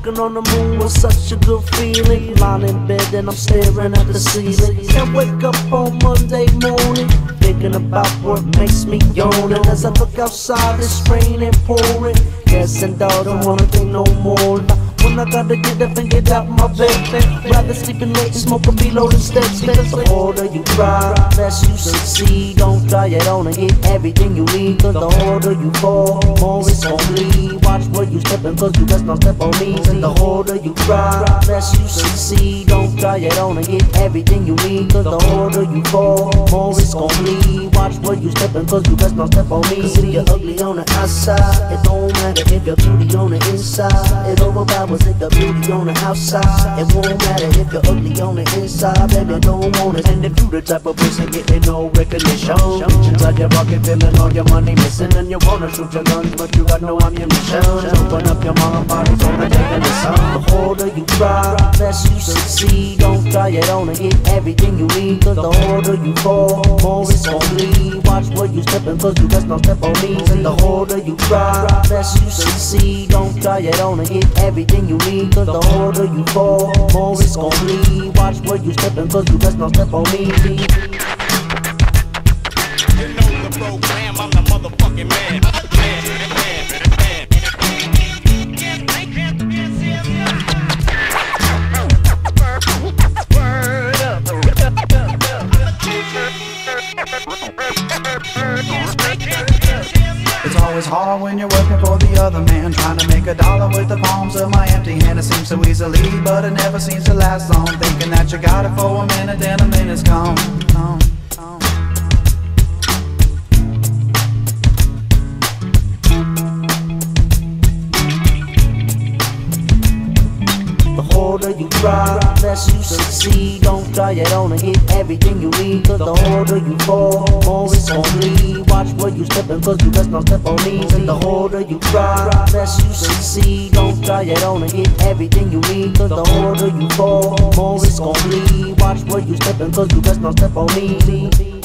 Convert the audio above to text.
Walking on the moon was such a good feeling. Lying in bed and I'm staring at the ceiling. Can't wake up on Monday morning thinking about what makes me yawn. And as I look outside, it's raining, pouring. Guessing dog don't wanna think no more about when I gotta get up and get out my bed. Rather sleeping late and smoking below the steps. Because the harder you try, less you succeed. Don't try it on and get everything you need. Cause the harder you fall, more it's gon' bleed. Watch where you steppin' cause you best not step on me. And the harder you try, less you succeed. Don't try it on and get everything you need. Cause the harder you fall, more it's gon' bleed. Watch where you steppin' cause you best not step on me. Cause if you're ugly on the outside, it don't matter if you're beauty on the inside. It overpowers if you're beauty on the outside. It won't matter if you're ugly on the inside. Baby, don't want it. And if you the type of person getting no recognition, inside your pocket feeling all your money missing. And you wanna shoot your guns but you got no ammunition. Open up your mama body's on the taking the sun. The harder you try, less you succeed. Don't try it on and get everything you need. Cause the harder you fall, more it's gon' bleed. Watch where you steppin' cause you best not step on me. And the harder you try, less you succeed. Don't try it on and get everything you need. Cause the harder you fall, more it's gon' bleed. Watch where you steppin' cause you best not step on me. You know the program, I'm the motherfucking man. It's always hard when you're working for the other man, trying to make a dollar with the palms of my empty hand. It seems so easily, but it never seems to last long. Thinking that you got it for a minute, then a minute's gone. The harder you try, less you succeed. Don't try it on and get everything you need. Cause the harder you fall, more it's gon' bleed. Watch where you steppin' cause you best not step on me. And the harder you try, less you succeed. Don't try it on and get everything you need. Cause the harder you fall, more it's gon' bleed. Watch where you steppin' cause you best not step on me.